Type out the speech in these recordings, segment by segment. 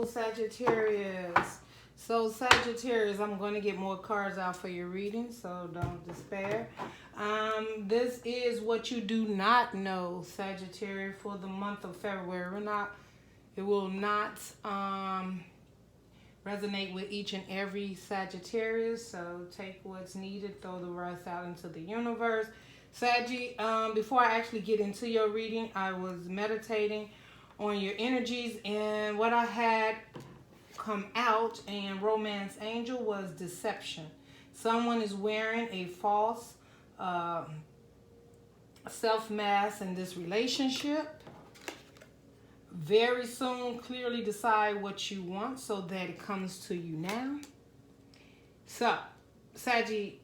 Hello, Sagittarius. So, Sagittarius, I'm going to get more cards out for your reading, so don't despair. This is what you do not know, Sagittarius, for the month of February. It will not resonate with each and every Sagittarius, so take what's needed, throw the rest out into the universe. Saggy, before I actually get into your reading, I was meditating on your energies, and what I had come out and romance angel was deception. Someone is wearing a false self-mask in this relationship. Very soon, clearly decide what you want so that it comes to you now. So, Saggy,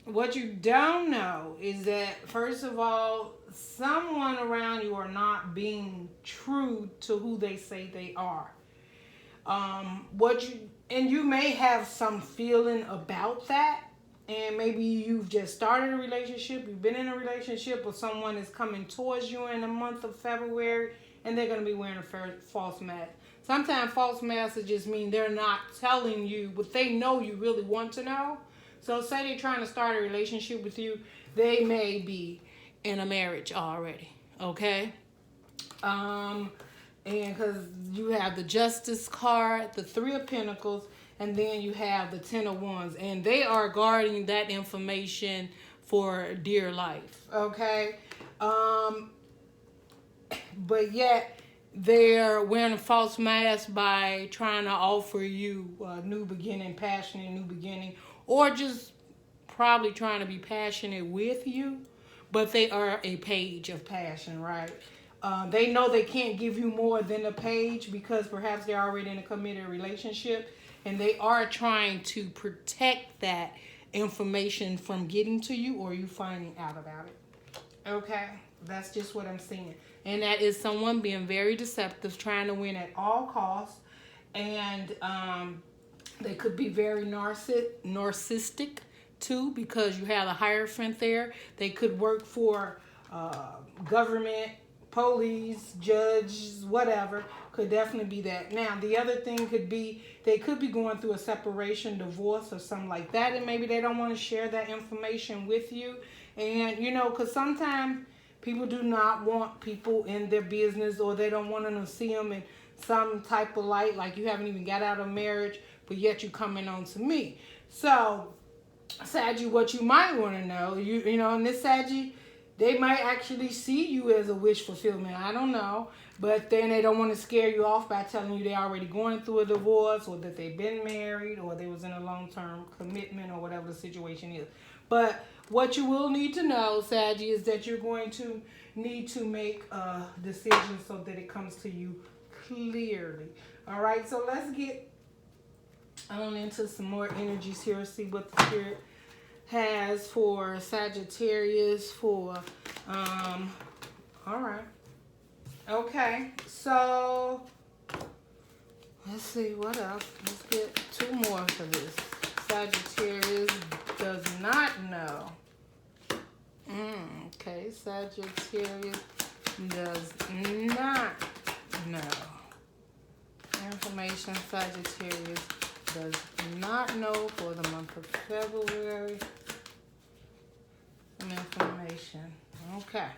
what you don't know is that, first of all, someone around you are not being true to who they say they are. You may have some feeling about that, and maybe you've just started a relationship, you've been in a relationship, or someone is coming towards you in the month of February, and they're going to be wearing a false mask. Sometimes false masks just mean they're not telling you what they know you really want to know. So say they're trying to start a relationship with you, they may be in a marriage already, okay? And because you have the Justice card, the Three of Pentacles, and then you have the Ten of Wands, and they are guarding that information for dear life, okay? But yet they're wearing a false mask by trying to offer you a new beginning, passionate new beginning, or just probably trying to be passionate with you, but they are a page of passion, right? They know they can't give you more than a page because perhaps they're already in a committed relationship, and they are trying to protect that information from getting to you or you finding out about it. Okay? That's just what I'm seeing. And that is someone being very deceptive, trying to win at all costs. And they could be very narcissistic too, because you have a Hierophant there. They could work for government, police, judges, whatever. Could definitely be that. Now, the other thing could be they could be going through a separation, divorce, or something like that, and maybe they don't want to share that information with you. And, because sometimes people do not want people in their business, or they don't want them to see them in some type of light, like you haven't even got out of marriage, but yet you coming on to me. So, Saggy, what you might want to know, in this Saggy, they might actually see you as a wish fulfillment. I don't know. But then they don't want to scare you off by telling you they're already going through a divorce, or that they've been married, or they was in a long-term commitment, or whatever the situation is. But what you will need to know, Saggy, is that you're going to need to make a decision so that it comes to you clearly. All right, so let's get on into some more energies here, see what the Spirit has for Sagittarius for, all right. Okay, so let's see what else. Let's get two more for this. Sagittarius does not know. Okay, Sagittarius does not know. Information Sagittarius does not know for the month of February. Some information. Okay.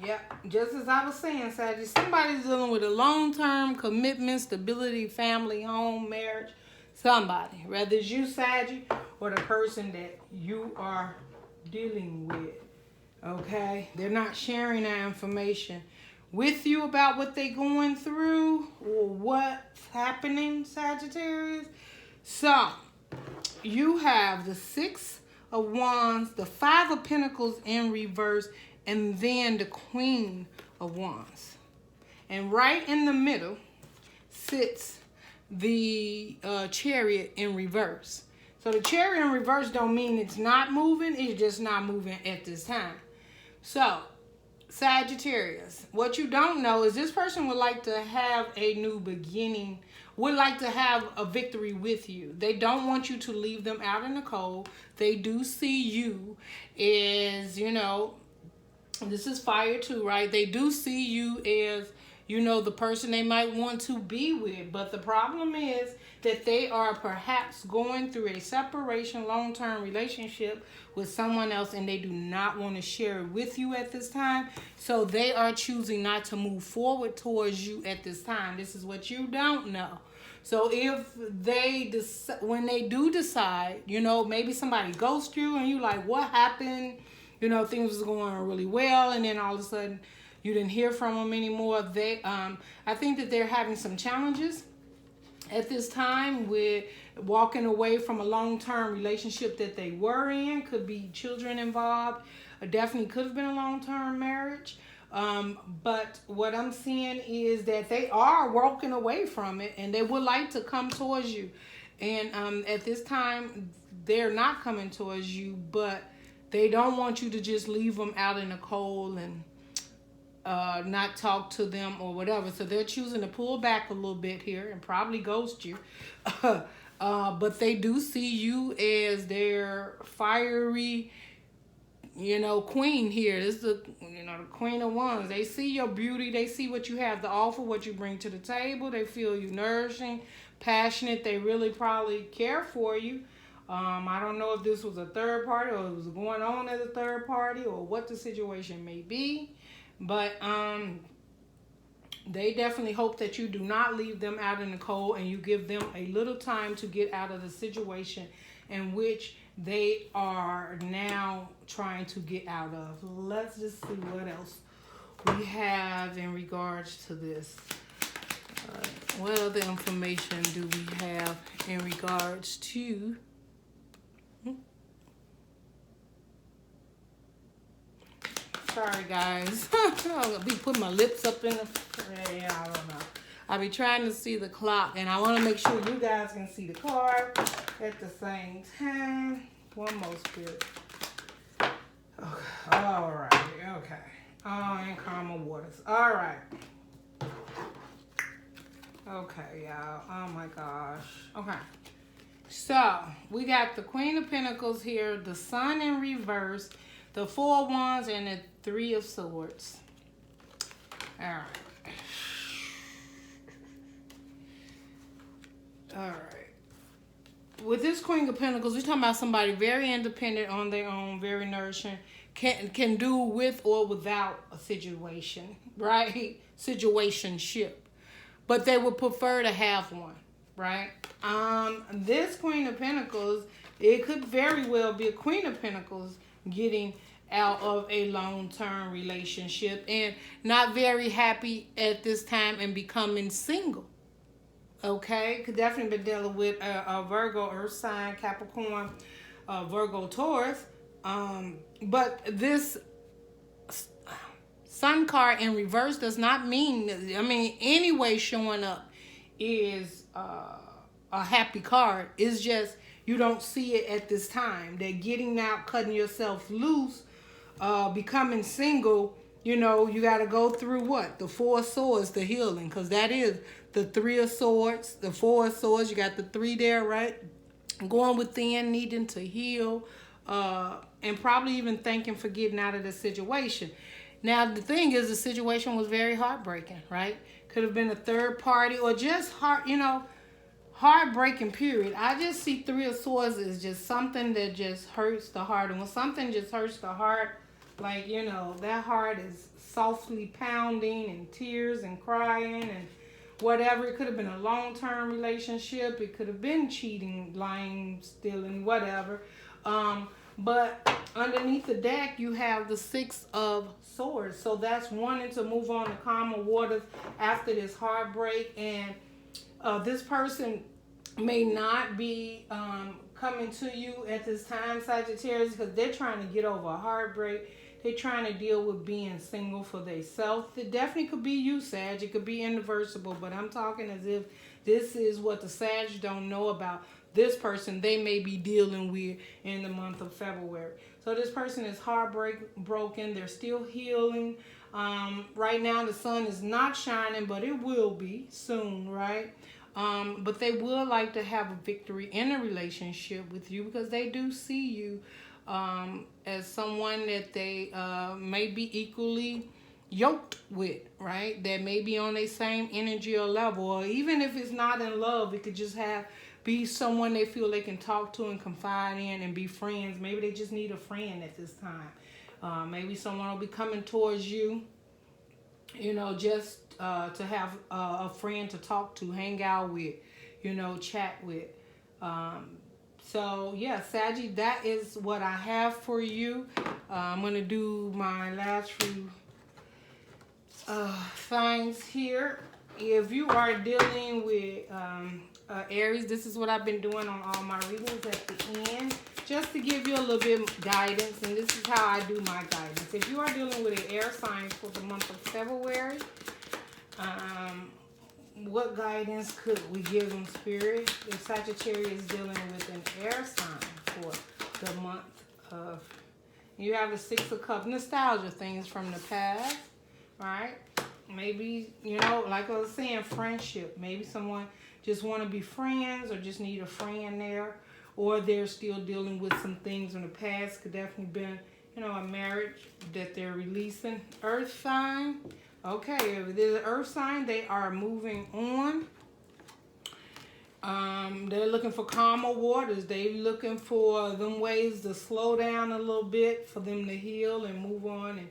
Yep, just as I was saying, Sagittarius, somebody's dealing with a long-term commitment, stability, family, home, marriage. Somebody, whether it's you, Sagittarius, or the person that you are dealing with. Okay? They're not sharing that information with you about what they're going through or what's happening, Sagittarius. So, you have the Six of Wands, the Five of Pentacles in reverse, and then the Queen of Wands. And right in the middle sits the Chariot in reverse. So the Chariot in reverse don't mean it's not moving. It's just not moving at this time. So, Sagittarius, what you don't know is this person would like to have a new beginning, would like to have a victory with you. They don't want you to leave them out in the cold. They do see you as, this is fire too, right? They do see you as you know, the person they might want to be with. But the problem is that they are perhaps going through a separation, long-term relationship with someone else, and they do not want to share it with you at this time. So they are choosing not to move forward towards you at this time. This is what you don't know. So if they when they do decide, you know, maybe somebody ghosts you and you like, what happened? You know, things was going really well, and then all of a sudden you didn't hear from them anymore. I think that they're having some challenges at this time with walking away from a long-term relationship that they were in. Could be children involved. Definitely could have been a long-term marriage. But what I'm seeing is that they are walking away from it, and they would like to come towards you. And at this time, they're not coming towards you, but they don't want you to just leave them out in the cold and not talk to them or whatever. So they're choosing to pull back a little bit here and probably ghost you. But they do see you as their fiery, you know, queen here. This is the, you know, the Queen of Wands. They see your beauty. They see what you have to offer, what you bring to the table. They feel you nourishing, passionate. They really probably care for you. I don't know if this was a third party or it was going on as a third party or what the situation may be. But they definitely hope that you do not leave them out in the cold and you give them a little time to get out of the situation in which they are now trying to get out of. Let's just see what else we have in regards to this. What other information do we have in regards to... Sorry, guys. I'll be putting my lips up in the... Yeah, I don't know. I'll be trying to see the clock, and I want to make sure you guys can see the card at the same time. One more, Spirit. Okay. All right. Okay. Oh, and calmer waters. All right. Okay, y'all. Oh, my gosh. Okay. So, we got the Queen of Pentacles here, the Sun in reverse, the Four of Wands, and the Three of Swords. All right. All right. With this Queen of Pentacles, we're talking about somebody very independent on their own, very nourishing, can do with or without a situation, right? Situationship. But they would prefer to have one, right? This Queen of Pentacles, it could very well be a Queen of Pentacles getting out of a long-term relationship and not very happy at this time and becoming single. Okay, could definitely be dealing with a Virgo, Earth sign, Capricorn, Virgo, Taurus. But this Sun card in reverse does not mean, I mean, anyway showing up is a happy card. It's just you don't see it at this time. They're getting out, cutting yourself loose, becoming single. You know, you got to go through what? The Four of Swords, the healing, because that is the Three of Swords, the Four of Swords. You got the three there, right? Going within, needing to heal, and probably even thanking for getting out of the situation. Now, the thing is, the situation was very heartbreaking, right? Could have been a third party or just heartbreaking, period. I just see Three of Swords as just something that just hurts the heart. And when something just hurts the heart, like, you know, that heart is softly pounding and tears and crying and whatever. It could have been a long-term relationship. It could have been cheating, lying, stealing, whatever. But underneath the deck, you have the Six of Swords. So that's wanting to move on to calmer waters after this heartbreak. And this person may not be coming to you at this time, Sagittarius, because they're trying to get over a heartbreak. They're trying to deal with being single for themselves. It definitely could be you, Sag. It could be irreversible, but I'm talking as if this is what the Sag don't know about this person they may be dealing with in the month of February. So this person is heartbroken. They're still healing. Right now the sun is not shining, but it will be soon, right? But they would like to have a victory in a relationship with you because they do see you as someone that they may be equally yoked with, right? That may be on a same energy or level, or even if it's not in love, it could just be someone they feel they can talk to and confide in and be friends. Maybe they just need a friend at this time. Maybe someone will be coming towards you, just to have a friend to talk to, hang out with, chat with. So yeah, Saggy, that is what I have for you. I'm gonna do my last few signs here. If you are dealing with Aries, this is what I've been doing on all my readings at the end, just to give you a little bit of guidance, and this is how I do my guidance. If you are dealing with an air sign for the month of February, what guidance could we give them, Spirit? If Sagittarius is dealing with an air sign for the month of, you have the Six of Cups, nostalgia, things from the past, right? Maybe, like I was saying, friendship. Maybe someone just want to be friends or just need a friend there, or they're still dealing with some things in the past. Could definitely be, a marriage that they're releasing. Earth sign. Okay, if there's an earth sign, they are moving on. They're looking for calmer waters. They're looking for them ways to slow down a little bit for them to heal and move on and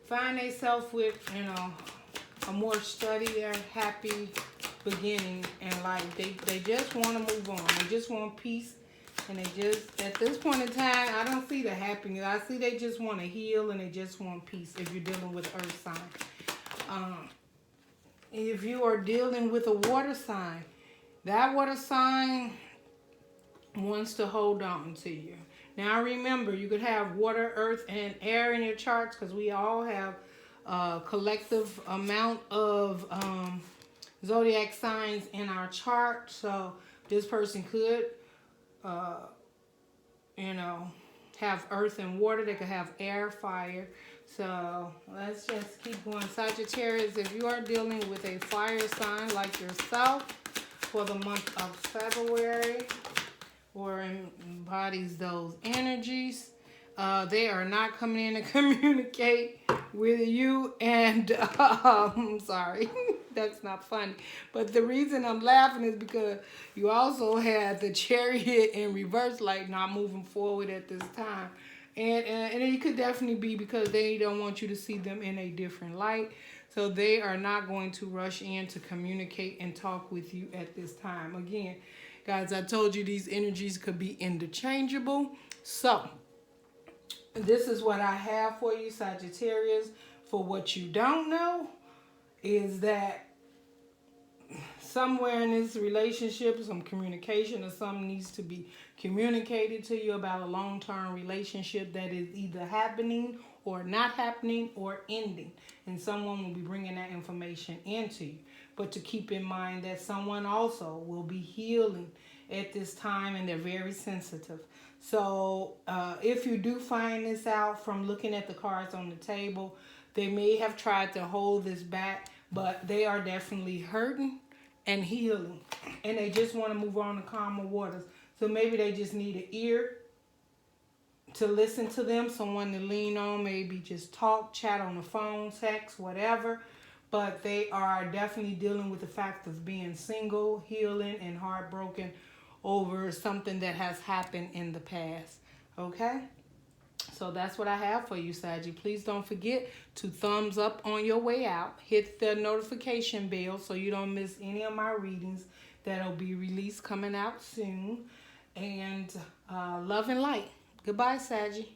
find themselves with, a more steadier, happy beginning in life. They just want to move on. They just want peace. And they just, at this point in time, I don't see the happiness. I see they just want to heal and they just want peace if you're dealing with earth sign. If you are dealing with a water sign, that water sign wants to hold on to you. Now remember, you could have water, earth, and air in your charts because we all have a collective amount of zodiac signs in our chart. So this person could, have earth and water. They could have air, fire. So let's just keep going. Sagittarius, if you are dealing with a fire sign like yourself for the month of February, or embodies those energies, they are not coming in to communicate with you. And I'm sorry, that's not funny. But the reason I'm laughing is because you also had the Chariot in reverse, like not moving forward at this time. And it could definitely be because they don't want you to see them in a different light. So they are not going to rush in to communicate and talk with you at this time. Again, guys, I told you these energies could be interchangeable. So this is what I have for you, Sagittarius. For what you don't know is that somewhere in this relationship, some communication or something needs to be communicated to you about a long-term relationship that is either happening or not happening or ending. And someone will be bringing that information into you. But to keep in mind that someone also will be healing at this time, and they're very sensitive. So if you do find this out from looking at the cards on the table, they may have tried to hold this back, but they are definitely hurting and healing, and they just want to move on to calmer waters. So maybe they just need an ear to listen to them, someone to lean on, maybe just talk, chat on the phone, text, whatever. But they are definitely dealing with the fact of being single, healing, and heartbroken over something that has happened in the past. Okay? So that's what I have for you, Saggy. Please don't forget to thumbs up on your way out. Hit the notification bell so you don't miss any of my readings that'll be released coming out soon. And love and light. Goodbye, Saggy.